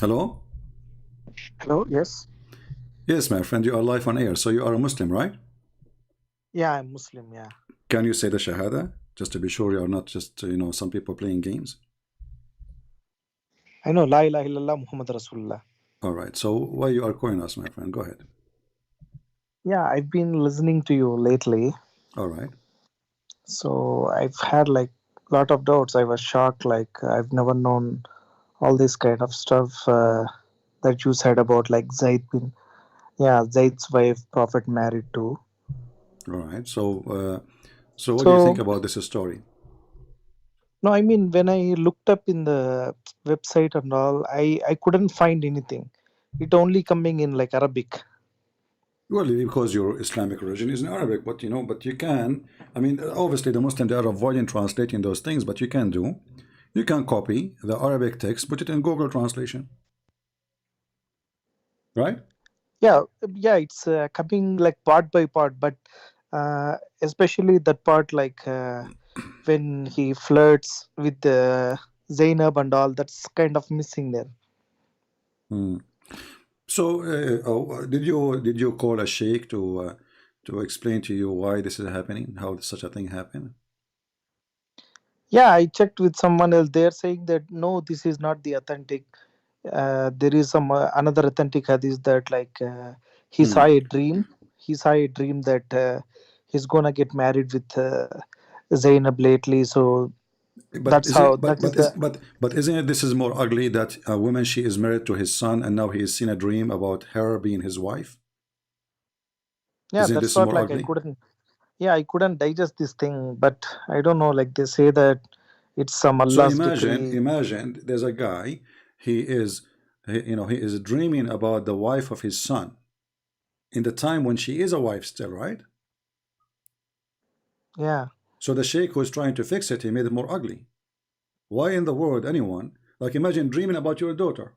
Hello? Hello, yes. Yes, my friend, you are live on air. So you are a Muslim, right? Yeah, I'm Muslim, yeah. Can you say the Shahada? Just to be sure you are not just, some people playing games. I know La ilaha illallah Muhammad Rasulullah. All right. So why you are calling us, my friend? Go ahead. Yeah, I've been listening to you lately. All right. So I've had like a lot of doubts. I was shocked, like I've never known all this kind of stuff that you said about like Zaid's wife, Prophet married to. All right. So what do you think So about this story? no, I mean when I looked up in the website and all, I couldn't find anything. It only coming in like Arabic. Well, because your Islamic religion is in Arabic, but you can, I mean, obviously the Muslims, they are avoiding translating those things, but you can copy the Arabic text, put it in Google translation, right? Yeah, yeah, it's coming like part by part, but especially that part like when he flirts with Zainab and all, that's kind of missing there. Hmm. So, did you call a sheikh to explain to you why this is happening, how such a thing happened? Yeah, I checked with someone else. They're saying that no, this is not the authentic. There is some another authentic hadith that like he saw Hmm. a dream. He saw a dream that he's gonna get married with Zainab lately. So But that's is how it that but is but is the but isn't it this is more ugly that a woman she is married to his son and now he has seen a dream about her being his wife? yeah. Isn't That's this what more like I ugly? couldn't. Yeah, I couldn't digest this thing, but I don't know. Like they say that it's some So Allah's imagine, decree. imagine there's a guy, he is dreaming about the wife of his son in the time when she is a wife still, right? Yeah, So the sheikh who is trying to fix it, he made it more ugly. Why in the world anyone, like imagine dreaming about your daughter?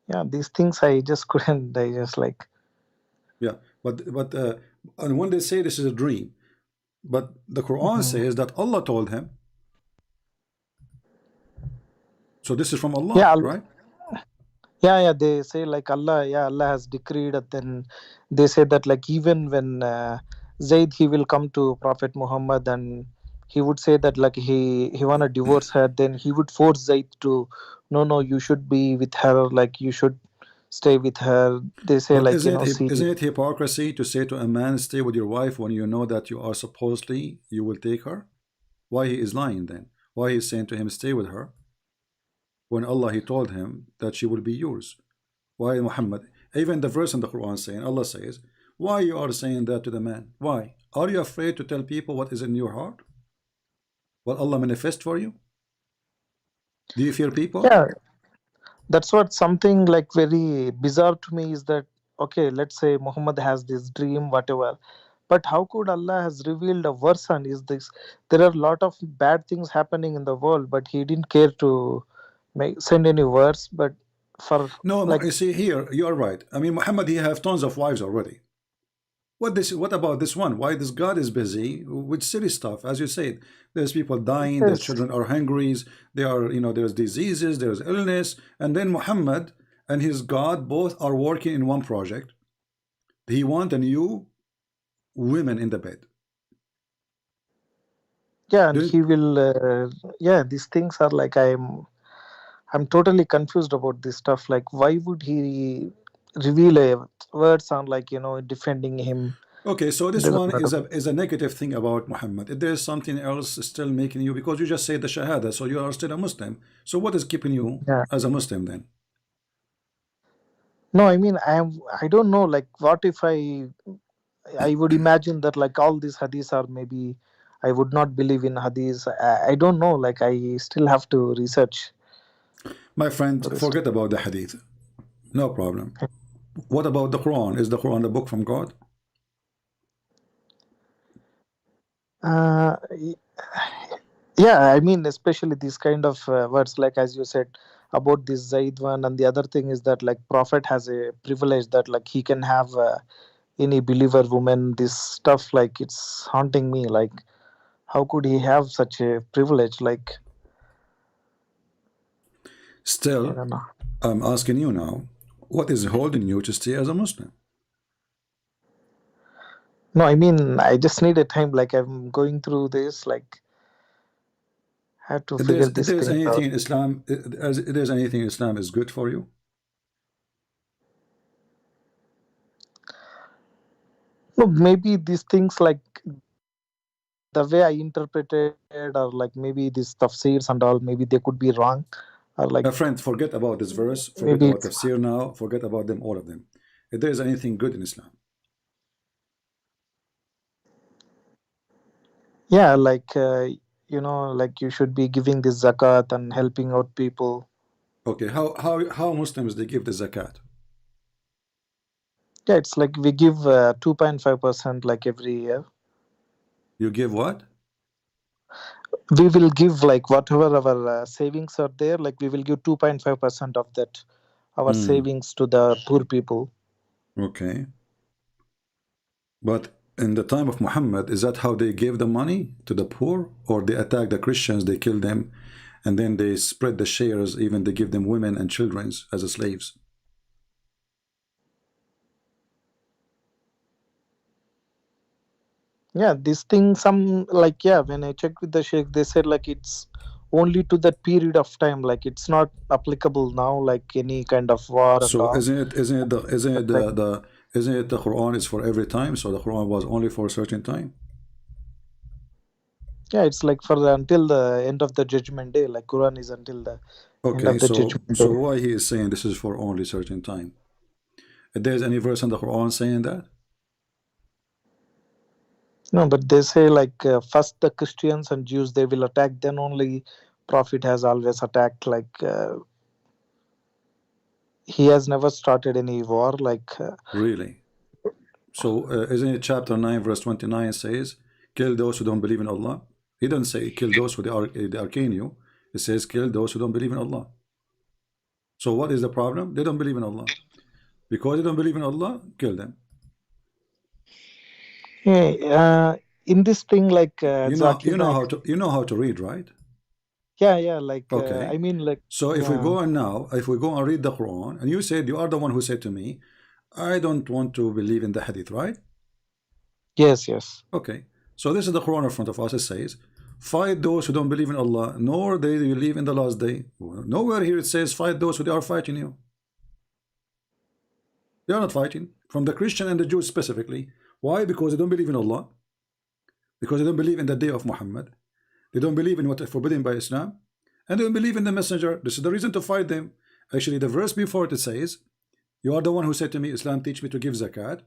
yeah. These things I just couldn't digest. Like Yeah, but and when they say this is a dream, but the Quran mhm. says that Allah told him. So this is from Yeah, Allah, right? yeah, yeah. They say like Allah. Yeah, Allah has decreed. And then they say that like even when Zaid he will come to Prophet Muhammad and he would say that like he wanna divorce her. Then he would force Zaid to no, you should be with her. Like you should stay with her. They say But like isn't it see. isn't it hypocrisy to say to a man stay with your wife when you know that you are supposedly you will take her? Why he is lying then? Why he is saying to him stay with her when Allah he told him that she will be yours? Why Muhammad? Even the verse in the Quran saying Allah says, why you are saying that to the man? Why? Are you afraid to tell people what is in your heart? What Allah manifest for you? Do you fear people? Yeah, that's what something like very bizarre to me is that okay, let's say Muhammad has this dream, whatever. But how could Allah has revealed a verse on is this? There are a lot of bad things happening in the world, but he didn't care to send any verse. But for No, like you see here, you are right. I mean, Muhammad, he have tons of wives already. What about this one? Why this God is busy with silly stuff? As you said, there's people dying, their yes, children are hungry, there are, there's diseases, there's illness, and then Muhammad and his God both are working in one project. He want a new women in the bed. yeah, and Do he will. Yeah, these things are like I'm totally confused about this stuff. Like, why would he reveal a words on like defending him? Okay, so this There's a one lot is of a negative thing about Muhammad. If there's something else still making you, because you just say the Shahada, so you are still a Muslim. So what is keeping you yeah. as a Muslim then? No, I mean I don't know like what if I would imagine that like all these hadiths are maybe I would not believe in hadiths. I don't know like I still have to research My friend, for this. forget about the Hadith. No problem. What about the Quran? Is the Quran the book from God? Y- yeah, I mean especially these kind of words like as you said about this Zaid one and the other thing is that like Prophet has a privilege that like he can have any believer woman this stuff like it's haunting me like how could he have such a privilege like I Still, don't know. I'm asking you now, what is holding you to stay as a Muslim? No, I mean, I just need a time. Like I'm going through this. Like I have to figure If these there's things anything out. in Islam, if there's anything in Islam is good for you. No, maybe these things like the way I interpreted, or like maybe these tafsirs and all, maybe they could be wrong, or like My friend, forget about this verse, forget maybe about it's tafsir now, forget about them, all of them. If there's anything good in Islam, yeah, like like you should be giving this zakat and helping out people. okay, how Muslims they give the zakat? Yeah, it's like we give 2.5% like every year. You give what? We will give like whatever our savings are there. Like we will give 2.5% of that our Hmm. savings to the poor people. Okay, but in the time of Muhammad, is that how they gave the money to the poor, or they attack the Christians, they kill them, and then they spread the shares, even they give them women and children as slaves? Yeah, this thing, some like, yeah, when I checked with the sheikh, they said like it's only to that period of time, like it's not applicable now, like any kind of war and So all. But like, isn't it the Quran is for every time? So the Quran was only for a certain time. yeah, it's like for until the end of the judgment day, like Quran is until the end Okay, of the so judgment day. why he is saying this is for only certain time? If there's any verse in the Quran saying that? No, but they say like first the Christians and Jews they will attack, then only Prophet has always attacked. Like he has never started any war. Like Really? So isn't it chapter 9 verse 29 says, kill those who don't believe in Allah? He doesn't say kill those who they arcane you. It says kill those who don't believe in Allah. So what is the problem? They don't believe in Allah. Because they don't believe in Allah, kill them. yeah, in this thing, like You Zakir know Naik, how to read, right? yeah, like Okay. I mean, like So if we yeah, go on now, if we go and read the Quran, and you said you are the one who said to me, I don't want to believe in the hadith, right? yes, Okay. So this is the Quran in front of us. It says, fight those who don't believe in Allah, nor they believe in the last day. Nowhere here it says fight those who they are fighting you. They are not fighting. From the Christian and the Jews specifically. Why? Because they don't believe in Allah. Because they don't believe in the day of Muhammad. They don't believe in what is forbidden by Islam. And they don't believe in the messenger. This is the reason to fight them. Actually, the verse before it says, you are the one who said to me, Islam teach me to give zakat.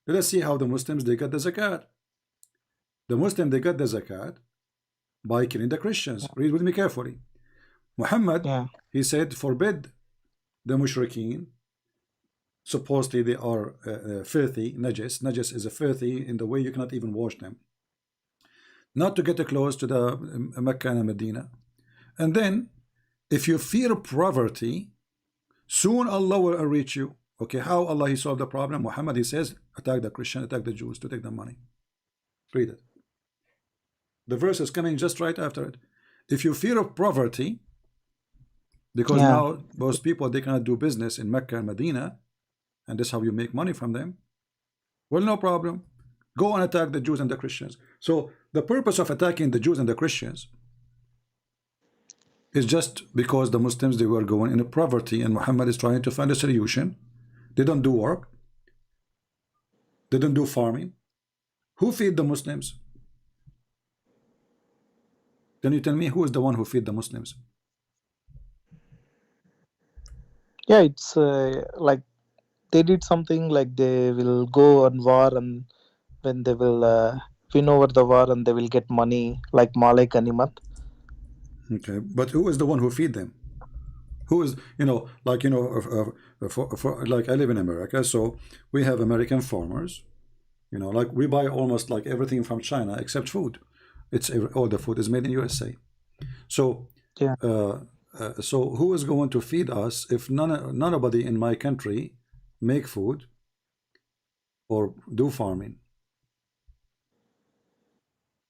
Let us see how the Muslims they got the zakat. The Muslim they got the zakat by killing the Christians. Read with me carefully. Muhammad, yeah, he said, forbid the mushrikeen. Supposedly they are filthy, najis. Najis is a filthy in the way you cannot even wash them. Not to get close to the Mecca and Medina. And then, if you fear poverty, soon Allah will reach you. Okay, how Allah he solved the problem? Muhammad he says, attack the Christian, attack the Jews to take the money. Read it. The verse is coming just right after it. If you fear of poverty, because yeah, now most people they cannot do business in Mecca and Medina, and this is how you make money from them. Well, no problem. Go and attack the Jews and the Christians. So the purpose of attacking the Jews and the Christians is just because the Muslims they were going in poverty, and Muhammad is trying to find a solution. They don't do work. They don't do farming. Who feed the Muslims? Can you tell me who is the one who feed the Muslims? yeah. It's like they did something like they will go on war, and when they will win over the war and they will get money like Malik Animat. Okay, but who is the one who feed them? Who is, like, like I live in America, so we have American farmers, like we buy almost like everything from China except food. All the food is made in USA. So, Yeah, so who is going to feed us if nobody in my country make food or do farming?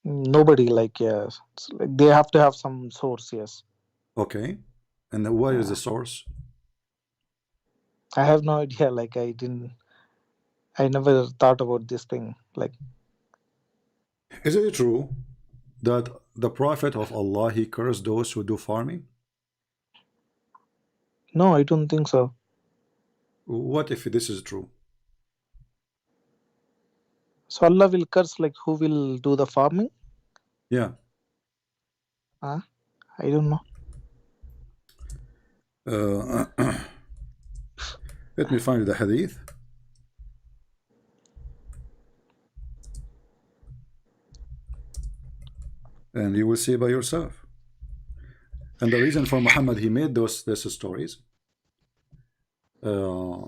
nobody, like yeah, it's like they have to have some source. Yes. Okay, And where is Yeah. the source? I have no idea. Like I never thought about this thing. Like Is it true that the Prophet of Allah, he cursed those who do farming? no, I don't think so. What if this is true? So Allah will curse like who will do the farming? Yeah. Huh? I don't know. Uh, let me find the hadith, and you will see by yourself. And the reason for Muhammad, he made these stories, uh,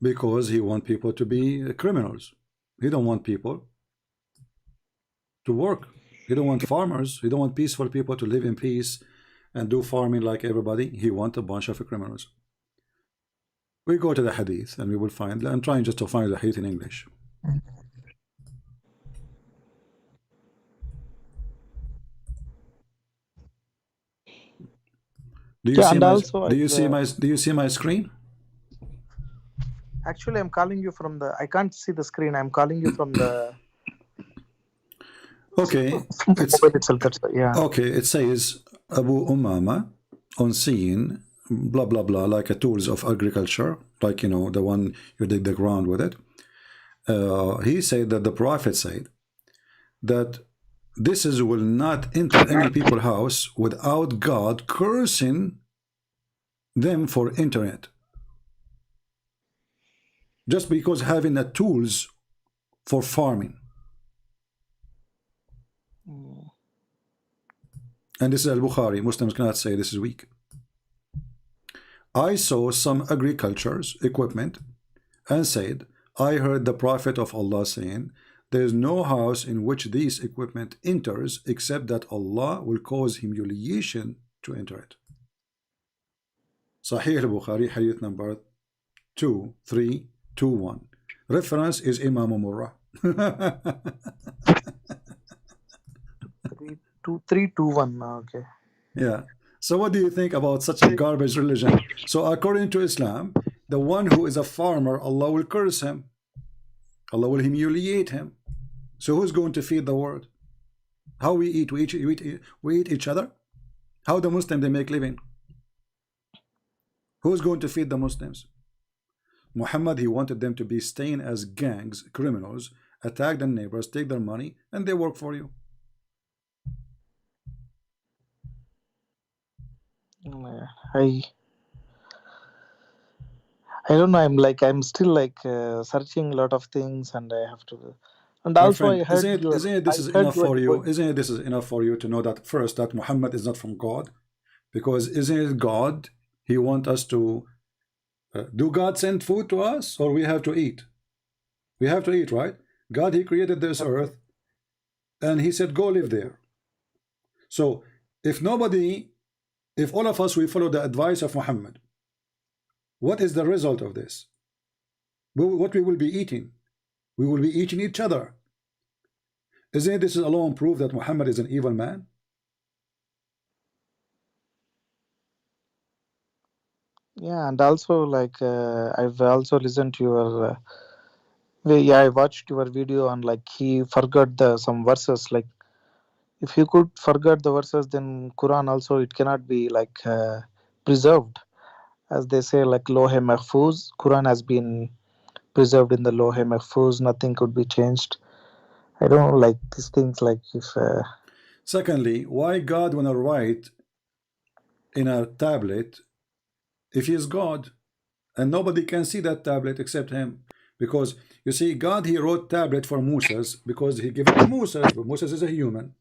because he want people to be criminals. He don't want people to work. He don't want farmers. He don't want peaceful people to live in peace and do farming like everybody. He want a bunch of criminals. We go to the hadith and we will find. I'm trying just to find the hadith in English. Do you Yeah, see and my also do you I've see my do you see my screen? actually I'm calling you from the. I can't see the screen. I'm calling you from the Okay, from the it's mobile itself. That's why. Yeah. okay. It says Abu Umama on scene, blah blah blah, like a tools of agriculture, like you know the one you dig the ground with it. He said that the Prophet said that this is will not enter any people's house without God cursing them for internet, just because having the tools for farming. Mm. And this is Al-Bukhari. Muslims cannot say this is weak. I saw some agriculture's equipment and said, I heard the Prophet of Allah saying, there is no house in which this equipment enters except that Allah will cause humiliation to enter it. Sahih al-Bukhari, hadith number 2321. Reference is Imam Murrah. 3, 2, 3, 2, 1. Okay. Yeah. So what do you think about such a garbage religion? So according to Islam, the one who is a farmer, Allah will curse him. Allah will humiliate him. So who's going to feed the world? How we eat? We eat each other? How the Muslim they make living? Who's going to feed the Muslims? Muhammad, he wanted them to be staying as gangs, criminals, attack their neighbors, take their money, and they work for you. Yeah, I don't know. I'm still like searching a lot of things, and I have to. And My also, friend, isn't it this I is heard enough your for you? point. Isn't it this is enough for you to know that first that Muhammad is not from God? Because isn't it God? He want us to do God send food to us, or we have to eat? We have to eat, right? God, he created this earth, and he said, go live there. So if nobody, if all of us, we follow the advice of Muhammad, what is the result of this? What we will be eating? We will be eating each other. Isn't this alone proof that Muhammad is an evil man? Yeah, and also like I've also listened to your. Yeah, I watched your video on like he forgot the some verses. Like if you could forget the verses, then Quran also it cannot be like preserved, as they say like Lohe Mahfuz. Quran has been preserved in the Lohe Mahfuz. Nothing could be changed. I don't like these things. Like if Secondly, why God wanna write in a tablet if he is God and nobody can see that tablet except him? Because you see, God, he wrote tablet for Moses because he gave it to Moses, but Moses is a human.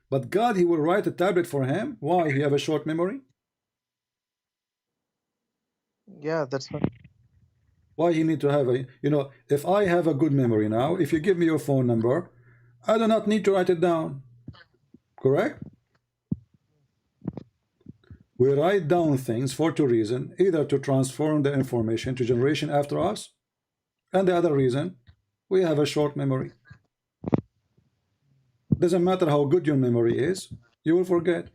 But God, he will write a tablet for him. Why? He have a short memory. yeah, that's what. Why he need to have a, you know, if I have a good memory now, if you give me your phone number, I do not need to write it down. Correct? We write down things for two reasons, either to transform the information to generation after us, and the other reason, we have a short memory. Doesn't matter how good your memory is, You will forget.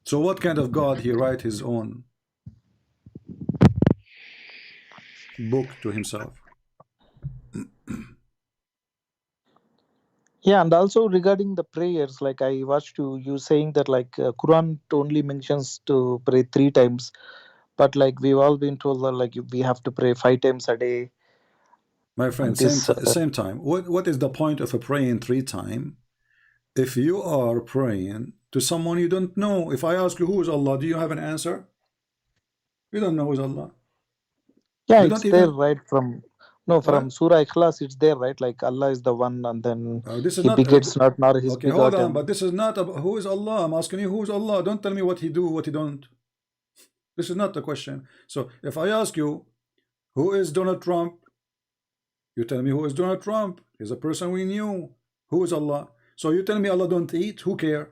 So what kind of God he write his own book to himself? Yeah, and also regarding the prayers, like I watched you saying that like Quran only mentions to pray 3 times, but like we've all been told that like we have to pray 5 times a day. My friend, And this, same time. What is the point of a praying 3 times if you are praying to someone you don't know? If I ask you who is Allah, do you have an answer? You don't know who is Allah. yeah, You it's don't there even right from no from what? Surah Ikhlas. It's there right, like Allah is the one, and then This is He not begets not, nor His okay. Hold on, begotten. but this is not about who is Allah. I'm asking you who is Allah. Don't tell me what He do, what He don't. This is not the question. So if I ask you who is Donald Trump, you tell me who is Donald Trump. He's a person we knew. Who is Allah? So you tell me Allah don't eat. Who care?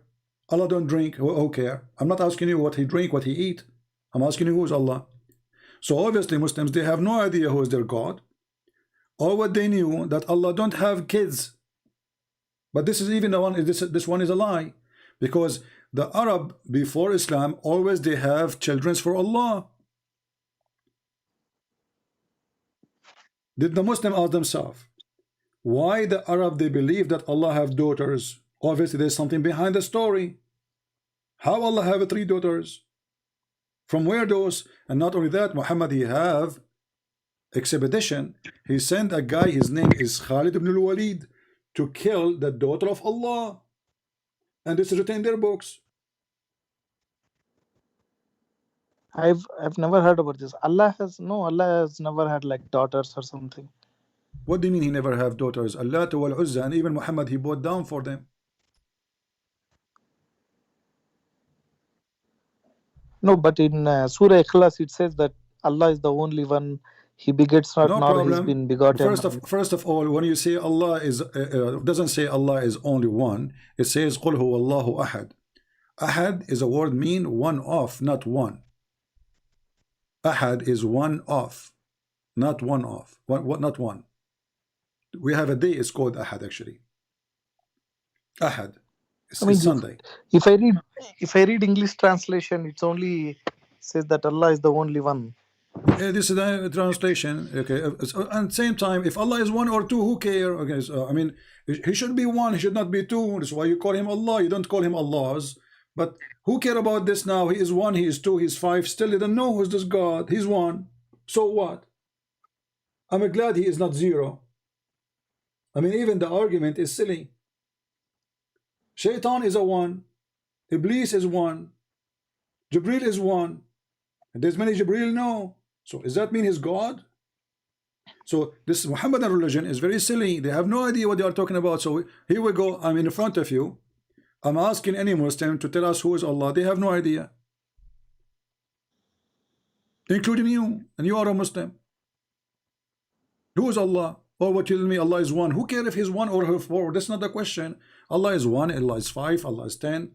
Allah don't drink. Who care? I'm not asking you what he drink, what he eat. I'm asking you who is Allah. So obviously Muslims, they have no idea who is their God. All what they knew that Allah don't have kids. But this is even the one. This one is a lie, because the Arab before Islam always they have children for Allah. Did the Muslim ask themselves why the Arab they believe that Allah have daughters? Obviously there's something behind the story. How Allah have 3 daughters? From where those? And not only that, Muhammad he have expedition. He sent a guy, his name is Khalid ibn al-Walid, to kill the daughter of Allah. And this is written in their books. I've never heard about this. Allah has never had like daughters or something. What do you mean he never have daughters? Allah wal Uzza, and even Muhammad he bowed down for them. No, but in Surah Ikhlas it says that Allah is the only one. He begets not, No nor He's problem. been begotten. First of all, when you say Allah is doesn't say Allah is only one. It says قل هو الله أحد. Ahad is a word mean one of, not one. Ahad is one of, not one of. What? Not one. We have a day. It's called Ahad actually. Ahad. I It's mean, Sunday. if I read if I read English translation, it's only says that Allah is the only one. This is the translation. Okay, and same time, if Allah is one or two, who care? Okay, so, I mean, he should be one. He should not be two. That's why you call him Allah. You don't call him Allahs. But who care about this now? He is one. He is two. He's five. Still, they don't know who's this God. He's one. So what? I'm glad he is not zero. I mean, even the argument is silly. Shaitan is a one. Iblis is one. Jibril is one. And there's many Jibril. No. So does that mean he's God? So this Muhammadan religion is very silly. They have no idea what they are talking about. So here we go. I'm in front of you. I'm asking any Muslim to tell us who is Allah. They have no idea, including you. And you are a Muslim. Who is Allah? Or what you tell me Allah is one. Who cares if he's one or four? That's not the question. Allah is one. Allah is five. Allah is 10.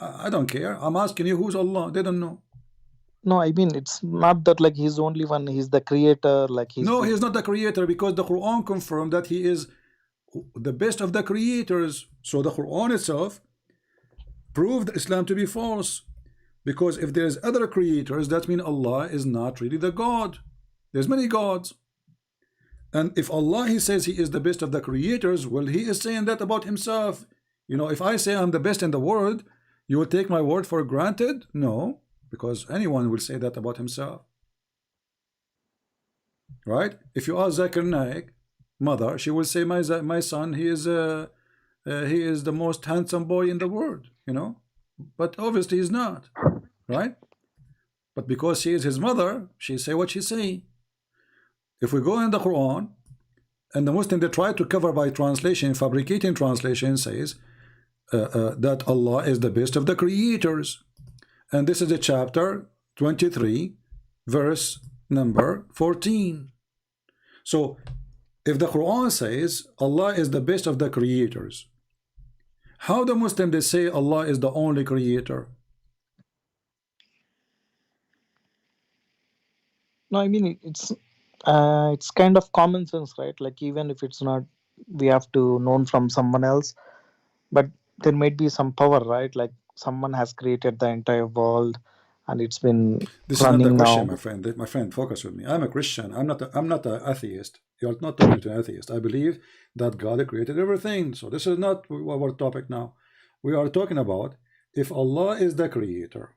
I don't care. I'm asking you who's Allah. They don't know. No, I mean it's not that like He's only one. He's the creator. Like No, he is not the creator, because the Quran confirmed that he is the best of the creators. So the Quran itself proved Islam to be false, because if there's other creators, that means Allah is not really the God. There's many gods, and if Allah he says he is the best of the creators, well, he is saying that about himself. You know, if I say I'm the best in the world, you will take my word for granted? No, because anyone will say that about himself, right? If you ask Zakir Naik mother, she will say my son he is the most handsome boy in the world, you know, but obviously he's not, right? But because she is his mother, she say what she say. If we go in the Quran, and the Muslim they try to cover by translation, fabricating translation, says that Allah is the best of the creators, and this is a chapter 23 verse number 14. So if the Quran says Allah is the best of the creators, how the Muslim they say Allah is the only creator? No, I mean it's kind of common sense, right? Like even if it's not we have to known from someone else. But there might be some power, right? Like someone has created the entire world, and it's been This is not the running question, now. my friend. My friend, focus with me. I'm a Christian. I'm not an atheist. You're not talking to an atheist. I believe that God created everything. So this is not our topic now. We are talking about if Allah is the creator,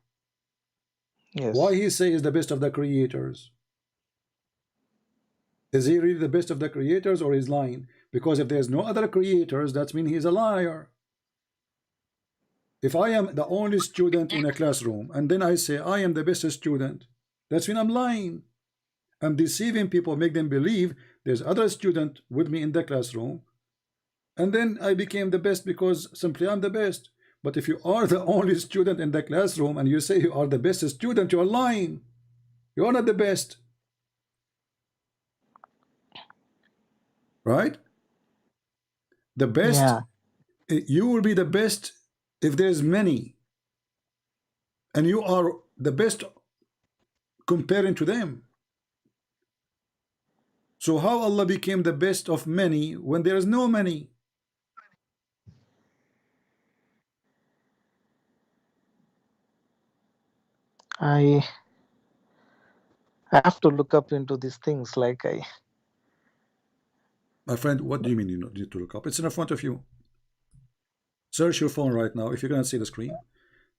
why Yes. he say is the best of the creators? Is he really the best of the creators, or is lying? Because if there's no other creators, that means he's a liar. If I am the only student in a classroom and then I say I am the best student, that's when I'm lying. I'm deceiving people, make them believe there's other student with me in the classroom, and then I became the best because simply I'm the best. But if you are the only student in the classroom and you say you are the best student, you are lying. You are not the best, right? The best, Yeah. you will be the best if there's many, and you are the best comparing to them. So how Allah became the best of many when there is no many? I I have to look up into these things. Like I My friend, what do you mean you need to look up? It's in front of you. Search your phone right now if you cannot see the screen.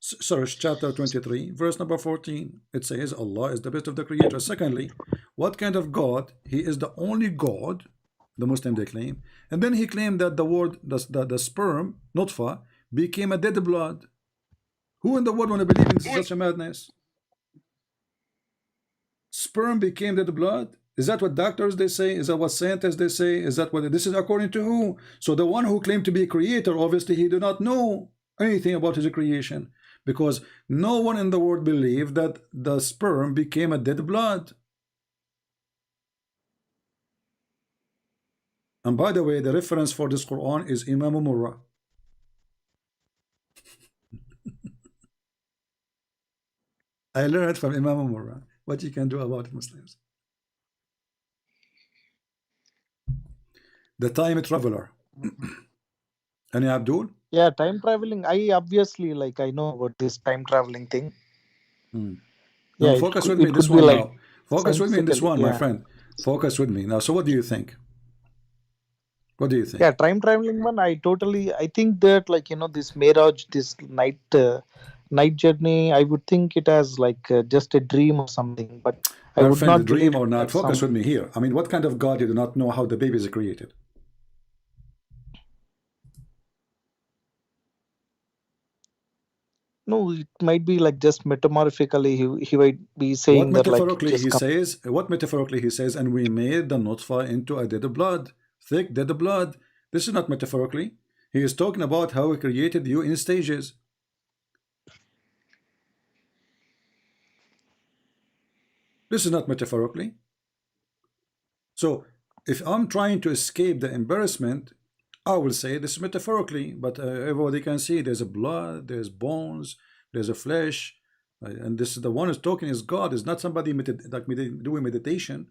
Search chapter 23, verse number 14. It says Allah is the best of the creators. Secondly, what kind of God? He is the only God, the Muslim they claim. And then he claimed that the word, the sperm, nutfa, became a dead blood. Who in the world want to believe in such a madness? Sperm became dead blood? Is that what doctors they say? Is that what scientists they say? Is that what this is according to who? So the one who claimed to be a creator, obviously he did not know anything about his creation, because no one in the world believed that the sperm became a dead blood. And by the way, the reference for this Quran is Imam Murrah. I learned from Imam Murrah what you can do about Muslims. The time traveler. Any Abdul? yeah, time traveling. I obviously like I know about this time traveling thing. Now Yeah, focus with me it this could be one like now. Focus with me in this scientifically. one, my Yeah. friend. Focus with me. Now, so what do you think? What do you Yeah, think? time traveling one. I think that like this Mirage, this night journey. I would think it as like just a dream or something. But I My would friend, not dream believe or not, that focus with some. me here. I mean, what kind of God you do not know how the baby is created? No, it might be like just metamorphically. He might be What saying that like metaphorically just he come. says, what metaphorically he says, and we made the nutfa into a dead blood, thick dead blood. This is not metaphorically. He is talking about how he created you in stages. This is not metaphorically. So if I'm trying to escape the embarrassment, I will say this metaphorically, but everybody can see there's a blood, there's bones, there's a flesh, and this is the one who's talking is God, is not somebody doing meditation.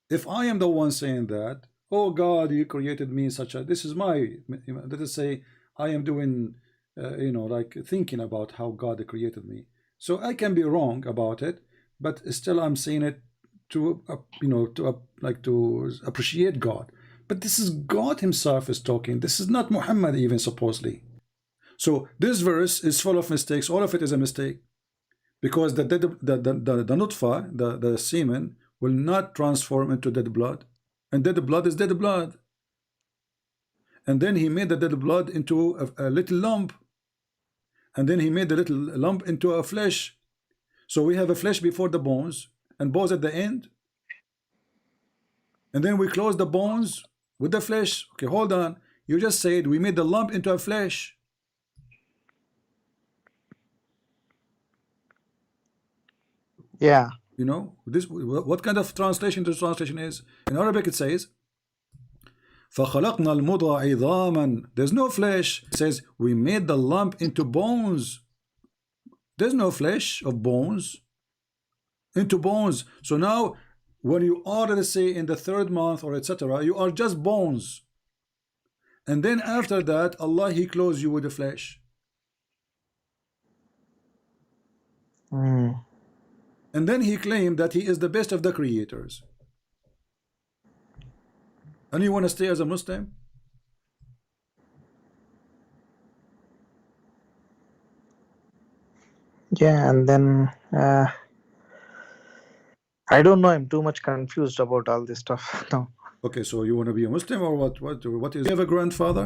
If I am the one saying that, oh God, you created me in such a, this is my, let us say, I am doing, like thinking about how God created me. So I can be wrong about it, but still I'm saying it to, like to appreciate God. But this is God Himself is talking. This is not Muhammad even supposedly. So this verse is full of mistakes. All of it is a mistake because the nutfa, the semen, will not transform into dead blood, and dead blood is dead blood. And then he made the dead blood into a little lump, and then he made the little lump into a flesh. So we have a flesh before the bones, and bones at the end, and then we close the bones with the flesh. Okay, hold on. You just said we made the lump into a flesh. Yeah. You know this. What kind of translation this translation is? In Arabic, it says فَخَلَقْنَا الْمُضْغَ عِظَامًا. There's no flesh. It says we made the lump into bones. There's no flesh of bones into bones. So now when you are, let's say, in the third month or etc., you are just bones. And then after that, Allah, He clothes you with the flesh. Mm. And then He claimed that He is the best of the creators. And you want to stay as a Muslim? Yeah, and then I don't know. I'm too much confused about all this stuff now. Okay, so you want to be a Muslim or what? What is? You have a grandfather?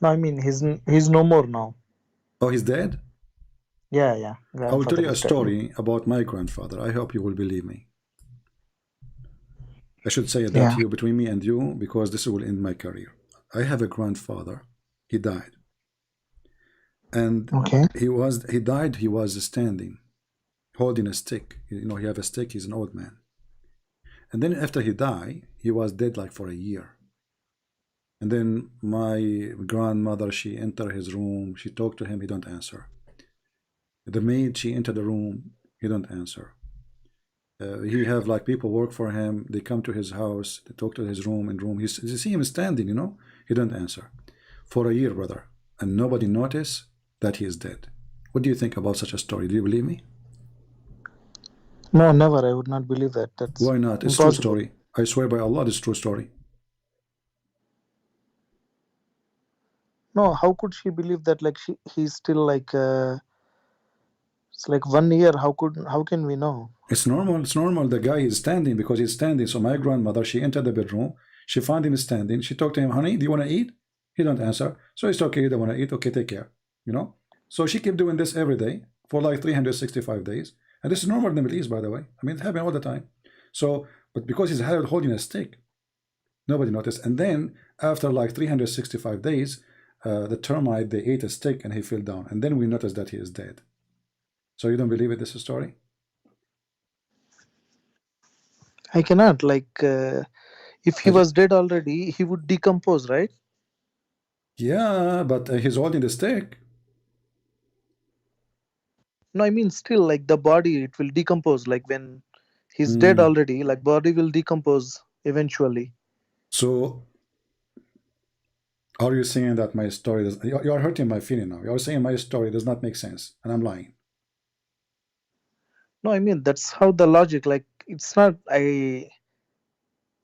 No, I mean he's no more now. Oh, he's dead? Yeah, yeah. I will tell Grandfather you a is dead. story about my grandfather. I hope you will believe me. I should say that Yeah. here between me and you because this will end my career. I have a grandfather. He died. And Okay. he died, he was standing, holding a stick. You know, he have a stick, he's an old man. And then after he died, he was dead like for a year. And then my grandmother, she entered his room, she talked to him, he don't answer. The maid, she entered the room, he don't answer. He have like people work for him, they come to his house, they talk to his room and room. You see him standing, you know, he don't answer. For a year, brother. And nobody noticed that he is dead. What do you think about such a story? Do you believe me? No, never. I would not believe that. That's Why not? It's true impossible. story. I swear by Allah, it's true story. No, how could she believe that? Like he's still like it's like 1 year. How can we know? It's normal. It's normal. The guy is standing because he's standing. So my grandmother, she entered the bedroom. She found him standing. She talked to him, honey, do you want to eat? He don't answer. So it's okay. You don't want to eat. Okay, take care. You know. So she kept doing this every day for like 365 days. And this is normal in the Middle East, by the way. I mean, it happened all the time. So, but because he's holding a stick, nobody noticed. And then after like 365 days, the termite, they ate a stick and he fell down. And then we noticed that he is dead. So you don't believe it? This is a story? I cannot. Like if he I was dead already, he would decompose, right? Yeah, but he's holding the stick. No, I mean still like the body, it will decompose. Like when he's dead Hmm. already, like body will decompose eventually. So are you saying that my story does? You are hurting my feeling now. You are saying my story does not make sense, and I'm lying. No, I mean that's how the logic. Like it's not.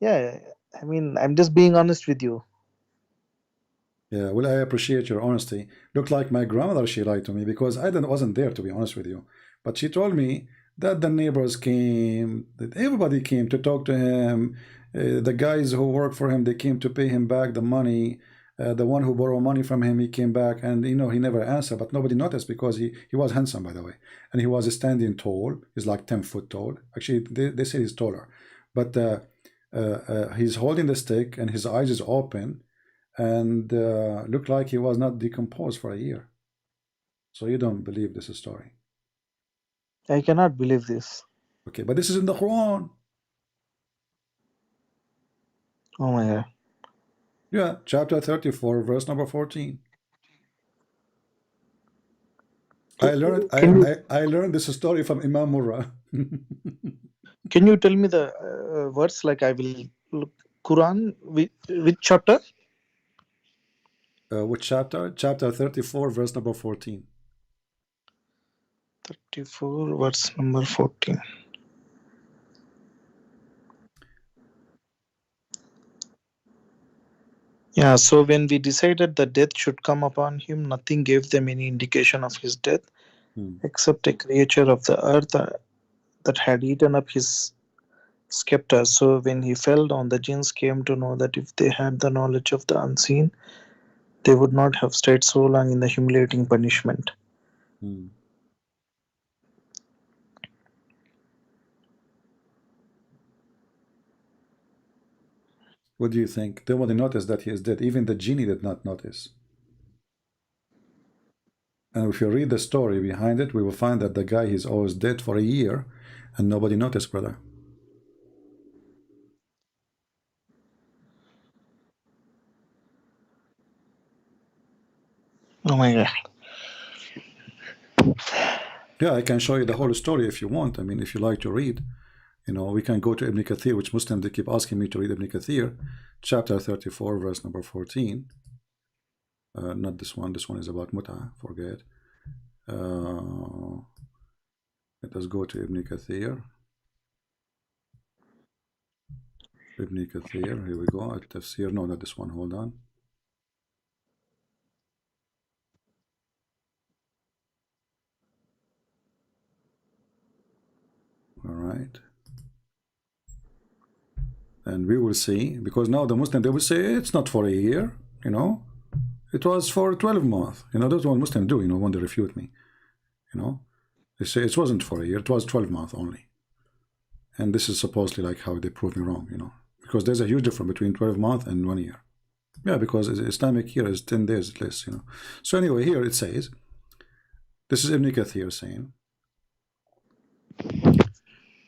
Yeah. I mean I'm just being honest with you. Yeah, well, I appreciate your honesty. Looked like my grandmother, she lied to me because I wasn't there, to be honest with you. But she told me that the neighbors came, that everybody came to talk to him. The guys who work for him, they came to pay him back the money. The one who borrowed money from him, he came back, and you know he never answered, but nobody noticed because he was handsome, by the way, and he was standing tall. He's like 10 foot tall. Actually, they say he's taller, but he's holding the stick and his eyes is open and looked like he was not decomposed for a year. So you don't believe this story. I cannot believe this. Okay, but this is in the Quran. Oh my god. Yeah, chapter 34, verse number 14. I learned I, Can you I learned this story from Imam Murrah. can you tell me the words? Like I will look Quran with chapter Which chapter? Chapter 34, verse number 14. 34, verse number 14. Yeah, so when we decided that death should come upon him, nothing gave them any indication of his death Hmm. except a creature of the earth that had eaten up his scepter. So when he fell down, the jinns came to know that if they had the knowledge of the unseen, they would not have stayed so long in the humiliating punishment. Hmm. What do you think? Nobody noticed that he is dead. Even the genie did not notice. And if you read the story behind it, we will find that the guy is always dead for a year and nobody noticed, brother. Oh my god. Yeah, I can show you the whole story if you want. I mean, if you like to read. You know, we can go to Ibn Kathir, which Muslims, they keep asking me to read Ibn Kathir, chapter 34, verse number 14. Not this one. This one is about mut'ah. Forget. Let us go to Ibn Kathir. Ibn Kathir. Here we go. At Tafsir. No, not this one. Hold on. All right. And we will see, because now the Muslim, they will say it's not for a year, you know, it was for 12 months. You know, that's what Muslims do, you know, when they refute me. You know, they say it wasn't for a year, it was 12 months only. And this is supposedly like how they prove me wrong, you know, because there's a huge difference between 12 months and 1 year. Yeah, because Islamic year is 10 days less, you know. So anyway, here it says, this is Ibn Kathir saying,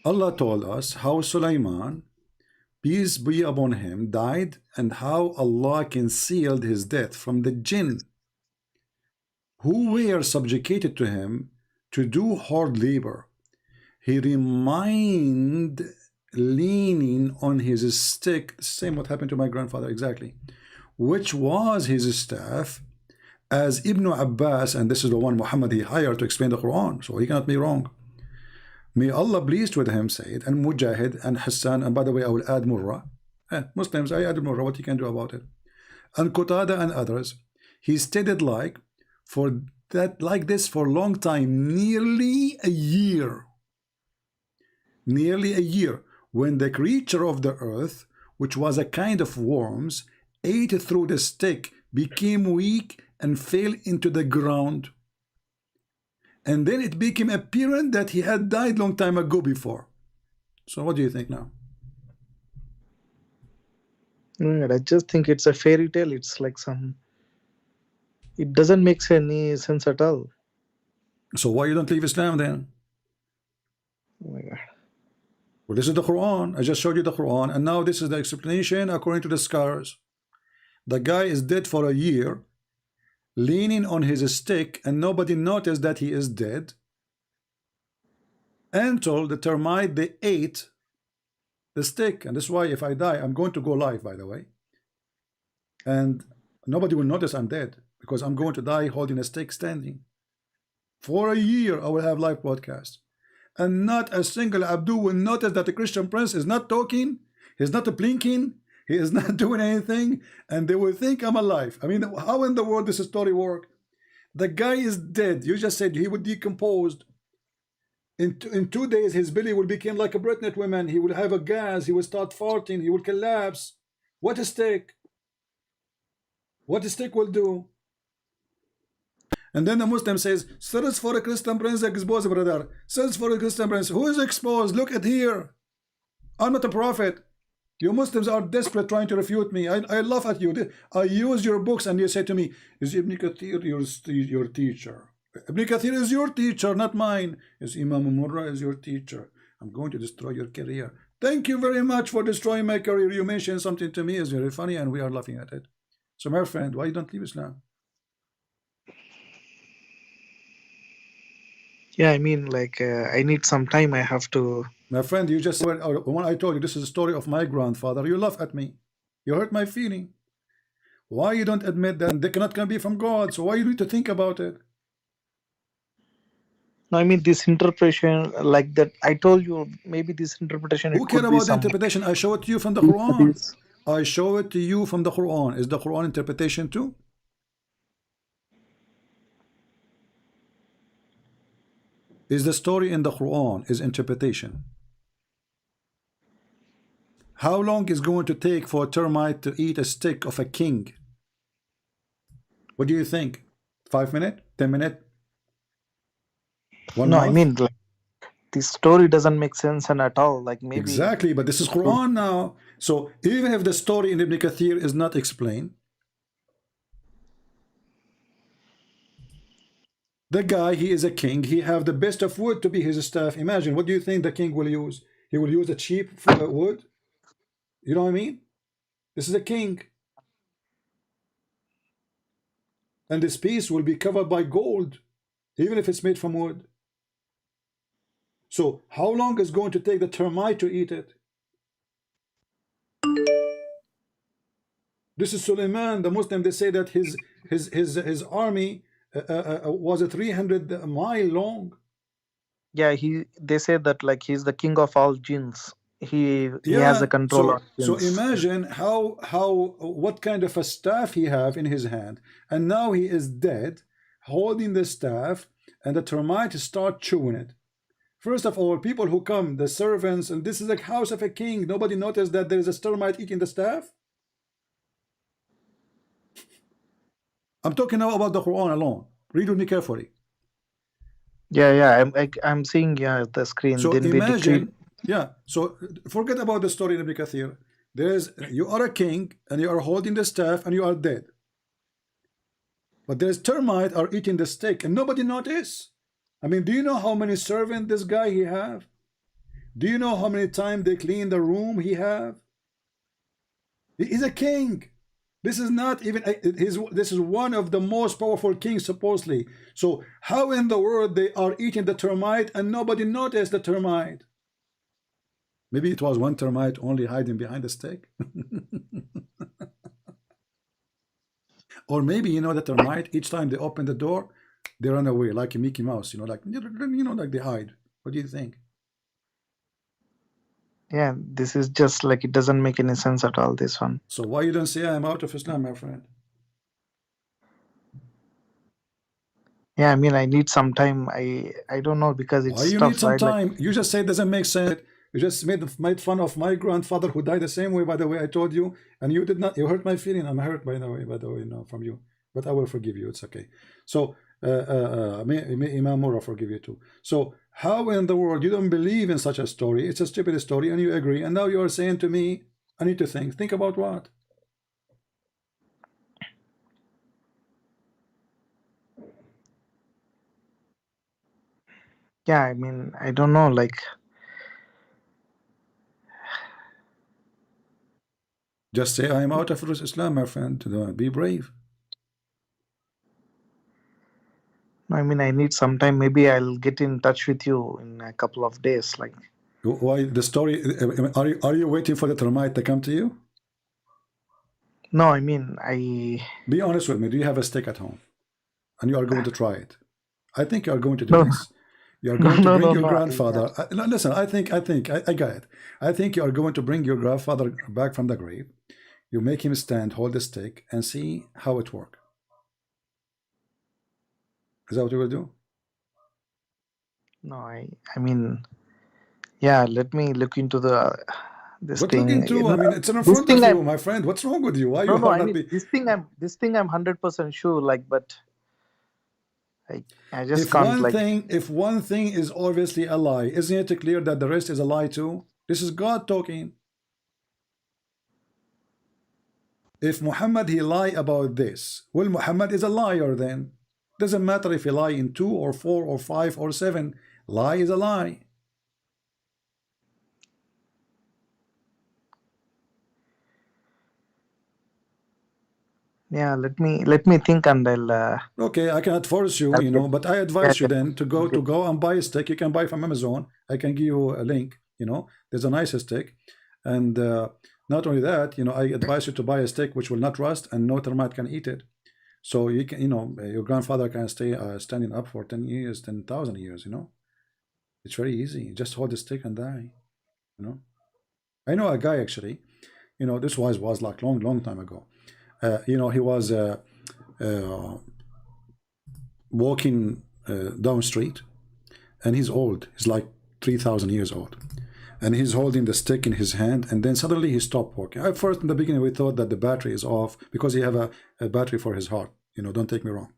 Allah told us how Sulaiman, peace be upon him, died, and how Allah concealed his death from the jinn who were subjugated to him to do hard labor. He remained leaning on his stick, same what happened to my grandfather exactly, which was his staff, as Ibn Abbas, and this is the one Muhammad he hired to explain the Quran, so he cannot be wrong. May Allah pleased with him said, and Mujahid and Hassan, and by the way I will add Murrah. Muslims, I added Murrah, what you can do about it. And Qatada and others, he stated like this for a long time, nearly a year, when the creature of the earth, which was a kind of worms, ate through the stick, became weak and fell into the ground. And then it became apparent that he had died long time ago before. So what do you think now? I just think it's a fairy tale. It's like it doesn't make any sense at all. So why you don't leave Islam then? Oh my God. Well, this is the Quran. I just showed you the Quran, and now this is the explanation according to the scholars. The guy is dead for a year, leaning on his stick, and nobody noticed that he is dead, until the termite, they ate the stick. And that's why if I die, I'm going to go live, by the way, and nobody will notice I'm dead, because I'm going to die holding a stick standing. For a year I will have live broadcast, and not a single Abdul will notice that the Christian prince is not talking, he's not blinking, he is not doing anything, and they will think I'm alive. I mean, how in the world does this story work? The guy is dead. You just said he would decompose. In 2 days, his belly will become like a pregnant woman. He will have a gas. He will start farting. He will collapse. What a stick. What a stick will do. And then the Muslim says, search for a Christian prince exposed, brother. Search for a Christian prince. Who is exposed? Look at here. I'm not a prophet. You Muslims are desperate trying to refute me. I laugh at you. I use your books and you say to me, is Ibn Kathir your teacher? Ibn Kathir is your teacher, not mine. Is Imam Murrah is your teacher? I'm going to destroy your career. Thank you very much for destroying my career. You mentioned something to me is very funny and we are laughing at it. So my friend, why you don't leave Islam? Yeah, I mean, like I need some time. I have to. My friend, you just said, when I told you this is a story of my grandfather, you laugh at me. You hurt my feeling. Why you don't admit that they cannot be from God? So why you need to think about it? No, I mean this interpretation, like that. I told you maybe this interpretation. Who It care could be about the some. interpretation? I show it to you from the Quran. I show it to you from the Quran. Is the Quran interpretation too? Is the story in the Quran is interpretation? How long is going to take for a termite to eat a stick of a king? What do you think? 5 minutes? 10 minutes? 1 No, I month? mean like this story doesn't make sense and at all. Like maybe Exactly, but this is Quran now. So even if the story in Ibn Kathir is not explained, the guy, he is a king. He have the best of wood to be his staff. Imagine, what do you think the king will use? He will use a cheap wood. You know what I mean? This is a king. And this piece will be covered by gold, even if it's made from wood. So how long is going to take the termite to eat it? This is Suleiman, the Muslim. They say that his army was a 300-mile long. Yeah, they say that like he's the king of all jinns. He has a Yeah. control on So jinns. imagine what kind of a staff he have in his hand, and now he is dead, holding the staff, and the termites start chewing it. First of all, people who come, the servants, and this is the house of a king. Nobody noticed that there is a termite eating the staff. I'm talking now about the Quran alone. Read with me carefully. Yeah, I'm seeing the screen. So Then we decreed. imagine, yeah. So forget about the story in Ibn Kathir. You are a king and you are holding the staff and you are dead. But there's termite are eating the steak and nobody notice. I mean, do you know how many servants this guy he have? Do you know how many times they clean the room he have? He's a king. This is not even this is one of the most powerful kings supposedly. So how in the world they are eating the termite and nobody noticed the termite? Maybe it was one termite only hiding behind the steak. Or maybe, you know, the termite, each time they open the door, they run away like a Mickey Mouse, you know, like they hide. What do you think? Yeah, this is just like it doesn't make any sense at all. This one. So why you don't say I'm out of Islam, my friend? Yeah, I mean I need some time. I don't know because it's Why you need tough, some right? Like time? You just say it doesn't make sense. You just made fun of my grandfather who died the same way, by the way, I told you, and you did not. You hurt my feeling. I'm hurt by the way, no, from you. But I will forgive you. It's okay. So may Imam Mura forgive you too. So how in the world you don't believe in such a story? It's a stupid story, and you agree. And now you are saying to me, I need to think. Think about what? yeah, I mean I don't know. Like Just say I'm out of Islam, my friend. Be brave. I mean I need some time. Maybe I'll get in touch with you in a couple of days. Like Why the story? Are you waiting for the termite to come to you? no, I mean I Be honest with me. Do you have a stick at home? And you are going to try it. I think you are going to do no this. You are no going to no bring no your no. grandfather. No, listen, I got it. I think you are going to bring your grandfather back from the grave. You make him stand, hold the stick, and see how it works. Is that what you will do? No, I mean yeah. Let me look into this What look thing. into? I mean, it's in This front of thing you, I'm my friend. What's wrong with you? Why no you no. are I not mean be? this thing I'm 100% sure. Like, but I just If can't one like. thing, if one thing is obviously a lie, isn't it clear that the rest is a lie too? This is God talking. If Muhammad he lie about this, well, Muhammad is a liar then. Doesn't matter if he lie in 2 or 4 or 5 or 7. Lie is a lie. Yeah, let me think, and Okay, I cannot force you, I'll you get, know, but I yeah, advise you yeah, then I'll to get, go and buy a stick. You can buy from Amazon. I can give you a link, you know. There's a nice stick. And not only that, you know, I advise you to buy a stick which will not rust and no termite can eat it. So you can, you know, your grandfather can stay standing up for 10 years, 10,000 years, you know. It's very easy. Just hold the stick and die, you know. I know a guy actually, you know, this was like long time ago. You know, he was uh, walking down street, and he's old. He's like 3,000 years old, and he's holding the stick in his hand. And then suddenly he stopped walking. At first, in the beginning, we thought that the battery is off because he have a battery for his heart. You know, don't take me wrong.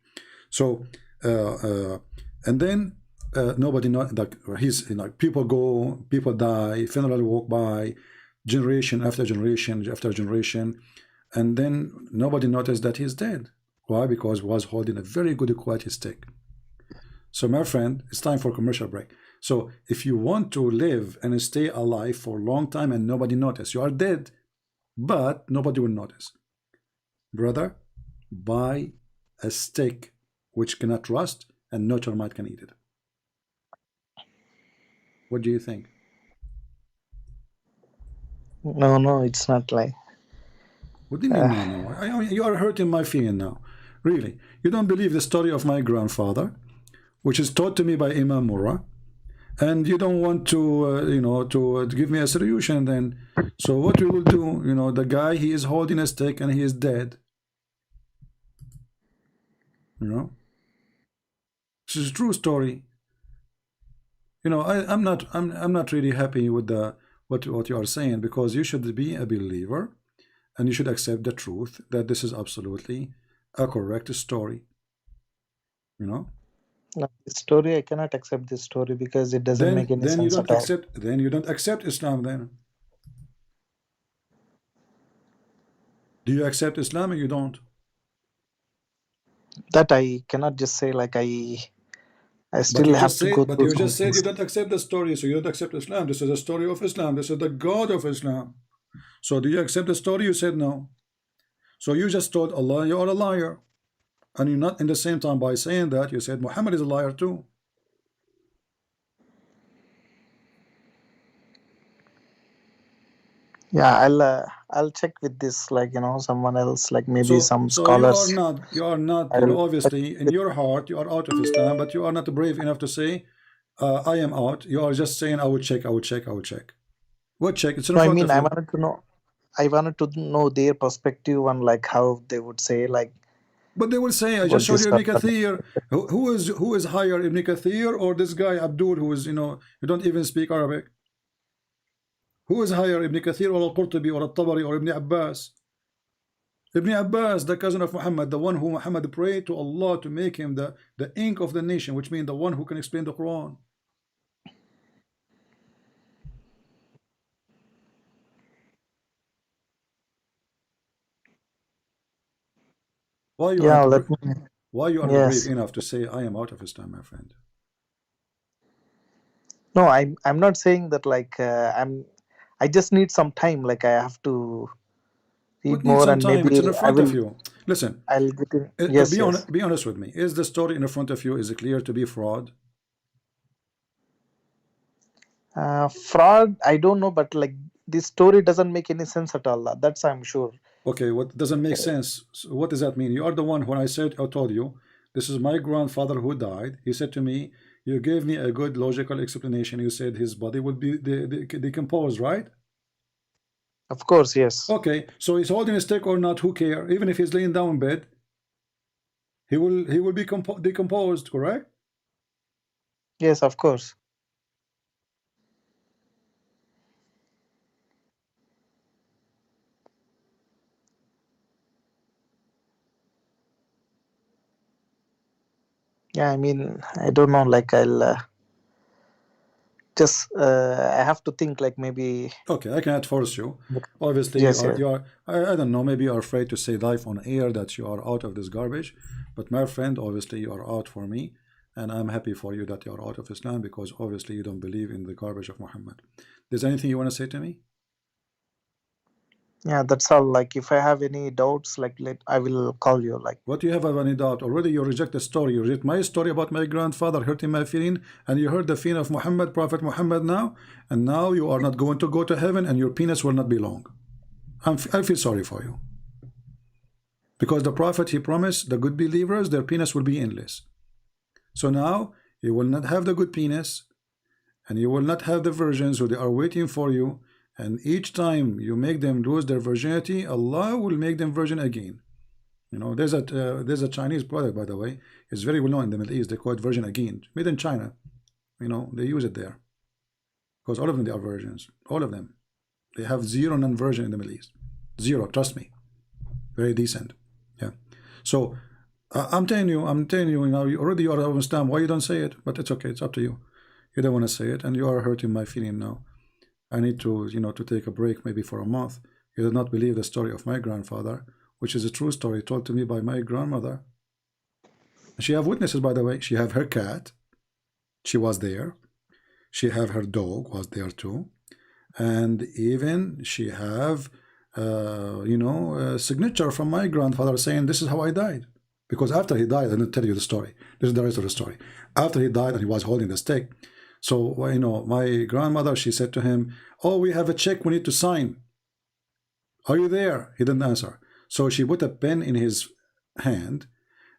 So, and then nobody know that he's, you know, people go, people die, funeral walk by, generation after generation after generation, and then nobody noticed that he's dead. Why? Because he was holding a very good quality stick. So my friend, it's time for commercial break. So if you want to live and stay alive for a long time and nobody notice, you are dead, but nobody will notice. Brother, buy a stick which cannot rust and no termite can eat it. What do you think? No, no, it's not like. What do you mean, Uh, no, no? You are hurting my feeling now. Really. You don't believe the story of my grandfather, which is taught to me by Imam Murrah, and you don't want to, to give me a solution then. So what we will do, the guy, he is holding a stick and he is dead. You know, this is a true story. I'm not really happy with the what you are saying, because you should be a believer and you should accept the truth that this is absolutely a correct story. You know, no, this story, I cannot accept this story because it doesn't then make any then you sense at don't all. accept then you don't accept Islam. Then do you accept Islam? Or you don't. That I cannot just say like I But still you have just to said, go but through you some just said you things. don't accept the story, so you don't accept Islam. This is the story of Islam. This is the God of Islam. So do you accept the story? You said no. So you just told Allah you are a liar. And you're not, in the same time, by saying that, you said Muhammad is a liar too. Yeah, I'll check with this, like, someone else, like maybe So some so scholars. you are not, I'll obviously in your heart you are out of Islam, but you are not brave enough to say, I am out. You are just saying, I will check, I will check, I will check. What check? It's in no, I front mean, of you. I wanted to know their perspective on like how they would say like But they will say, I just about showed this you Ibn topic. Kathir. Who is higher, Ibn Kathir or this guy Abdul, who is, you don't even speak Arabic? Who is higher, Ibn Kathir or Al-Qurtubi or Al-Tabari or Ibn Abbas? Ibn Abbas, the cousin of Muhammad, the one who Muhammad prayed to Allah to make him the ink of the nation, which means the one who can explain the Quran. Why you are Yeah, not let bra- me. why you are not brave Yes. enough to say, I am out of Islam, my friend? No, I'm not saying that like I just need some time. Like I have to read What needs more some and time? It's maybe in front of you. Listen, I'll get in. Yes, yes. be honest with me. Is the story in front of you, is it clear to be fraud? Fraud, I don't know, but like this story doesn't make any sense at all. That's I'm sure. Okay, what doesn't make sense? So what does that mean? You are the one, when I told you, this is my grandfather who died. He said to me, you gave me a good logical explanation. You said his body would be decomposed, right? Of course, yes. Okay, so he's holding a stick or not, who care? Even if he's laying down in bed, he will be decomposed, correct? Yes, of course. Yeah, I mean, I don't know. Like I'll just I have to think. Like maybe. Okay, I cannot force you. Obviously, Yes, yes. I don't know, maybe you are afraid to say live on air that you are out of this garbage. But my friend, obviously you are out for me, and I'm happy for you that you are out of Islam, because obviously you don't believe in the garbage of Muhammad. There's anything you want to say to me? Yeah, that's all. Like if I have any doubts, like I will call you. Like What do you have any doubt? Already you reject the story. You reject my story about my grandfather hurting my feeling, and you heard the feeling of Muhammad, Prophet Muhammad now, and now you are not going to go to heaven, and your penis will not be long. I feel sorry for you. Because the Prophet, he promised the good believers, their penis will be endless. So now you will not have the good penis, and you will not have the virgins who they are waiting for you. And each time you make them lose their virginity, Allah will make them virgin again. There's a Chinese product, by the way. It's very well known in the Middle East. They call it virgin again, made in China. They use it there because all of them, they are virgins. All of them. They have zero non-virgin in the Middle East. Zero. Trust me. Very decent. Yeah. So I'm telling you, you already are of Islam. Why you don't say it? But it's okay. It's up to you. You don't want to say it, and you are hurting my feeling now. I need to, to take a break maybe for a month. You did not believe the story of my grandfather, which is a true story told to me by my grandmother. She have witnesses, by the way. She have her cat. She was there. She have her dog was there too, and even she have, a signature from my grandfather saying this is how I died. Because after he died, I didn't tell you the story. This is the rest of the story. After he died and he was holding the stick, So, well, you know, my grandmother, she said to him, "Oh, we have a check we need to sign. Are you there?" He didn't answer. So she put a pen in his hand,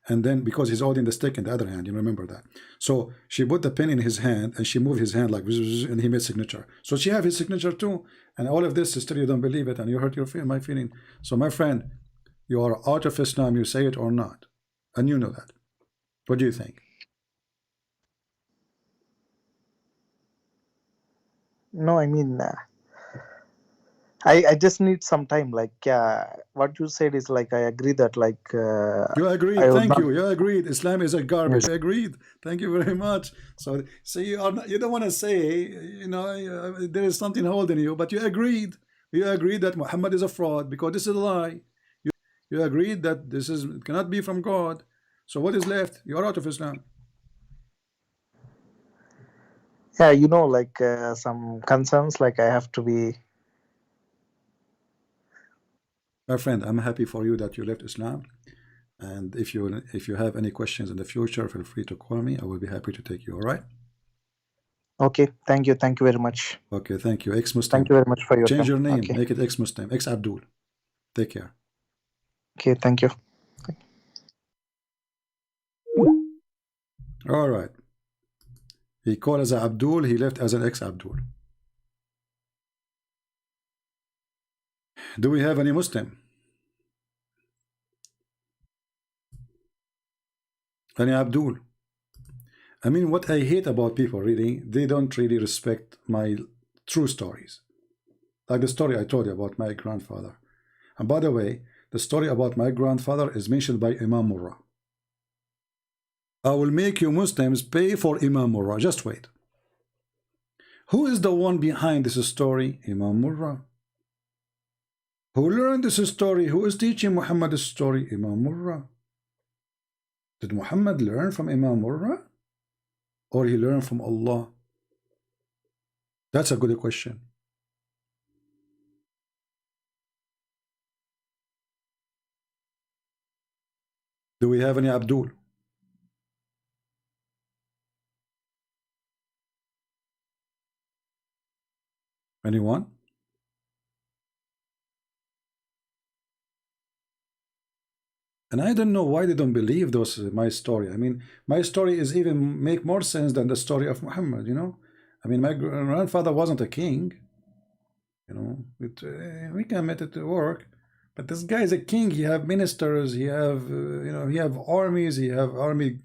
and then because he's holding the stick in the other hand, you remember that. So she put the pen in his hand, and she moved his hand like, and he made signature. So she have his signature too. And all of this, still you don't believe it, and you hurt my feeling. So my friend, you are out of Islam, you say it or not, and you know that. What do you think? No, I mean, I just need some time. Like, what you said is like I agree that like You agreed. I would Thank not. you. You agreed. Islam is a garbage. Yes. You agreed. Thank you very much. So, you are not, you don't want to say, you know, there is something holding you, but you agreed. You agreed that Muhammad is a fraud because this is a lie. You agreed that this is cannot be from God. So what is left? You are out of Islam. Yeah, you know, like some concerns. Like I have to be. My friend, I'm happy for you that you left Islam. And if you have any questions in the future, feel free to call me. I will be happy to take you. All right? Okay, thank you. Thank you very much. Okay, thank you. Thank Ex-Muslim. you very much for your Change time. your name. Okay. Make it ex-Muslim. Ex-Abdul. Take care. Okay, thank you. All right. He called as a Abdul. He left as an ex-Abdul. Do we have any Muslim? Any Abdul? I mean, what I hate about people, really, they don't really respect my true stories. Like the story I told you about my grandfather. And by the way, the story about my grandfather is mentioned by Imam Murrah. I will make you Muslims pay for Imam Murrah. Just wait. Who is the one behind this story? Imam Murrah. Who learned this story? Who is teaching Muhammad this story? Imam Murrah. Did Muhammad learn from Imam Murrah? Or he learned from Allah? That's a good question. Do we have any Abdul? Anyone? And I don't know why they don't believe those my story. I mean, my story is even make more sense than the story of Muhammad, you know? I mean, my grandfather wasn't a king, you know. We can make it work. But this guy is a king. He have ministers. He have, you know, he have armies. He have army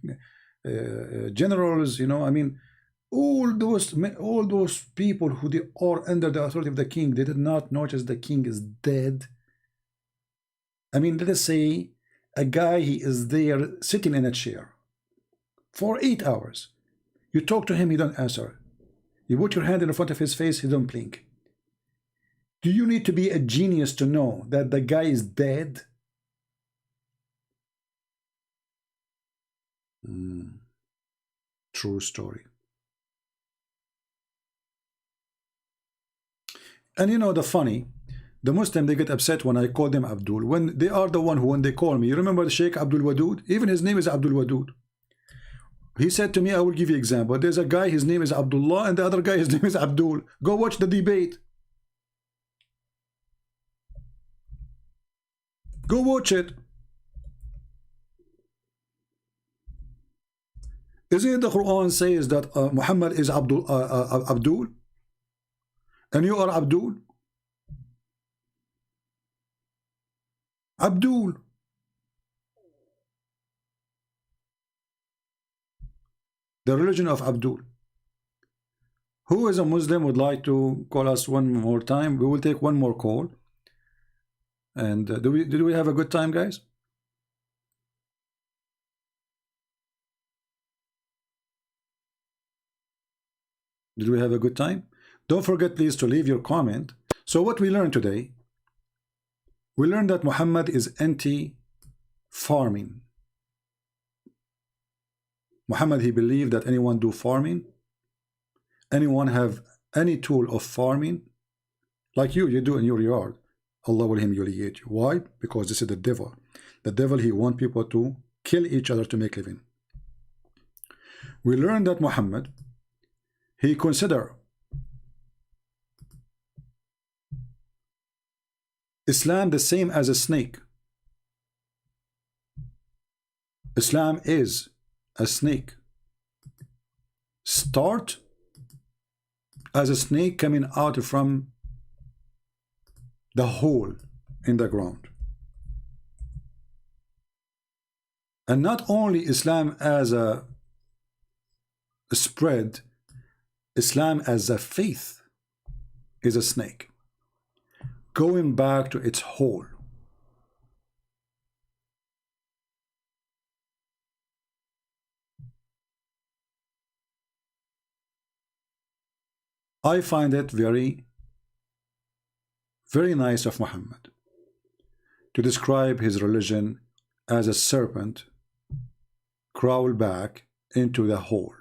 generals. You know, I mean, all those people who they are under the authority of the king, they did not notice the king is dead. I mean, let us say a guy, he is there sitting in a chair for 8 hours. You talk to him, he don't answer. You put your hand in front of his face, he don't blink. Do you need to be a genius to know that the guy is dead? True story. And you know the funny, the Muslim, they get upset when I call them Abdul. When they are the one who, when they call me, you remember the Sheikh Abdul Wadud? Even his name is Abdul Wadud. He said to me, I will give you example. There's a guy, his name is Abdullah, and the other guy, his name is Abdul. Go watch the debate. Go watch it. Isn't it the Quran says that Muhammad is Abdul? And you are Abdul? Abdul. The religion of Abdul. Who is a Muslim would like to call us one more time? We will take one more call. And did we have a good time, guys? Did we have a good time? Don't forget, please, to leave your comment. So what we learned today, we learned that Muhammad is anti-farming. Muhammad, he believed that anyone do farming, anyone have any tool of farming, like you do in your yard, Allah will humiliate you. Why? Because this is the devil. The devil, he want people to kill each other to make living. We learned that Muhammad, he consider Islam the same as a snake. Islam is a snake. Start as a snake coming out from the hole in the ground. And not only Islam as a spread, Islam as a faith is a snake going back to its hole. I find it very, very nice of Muhammad to describe his religion as a serpent crawl back into the hole.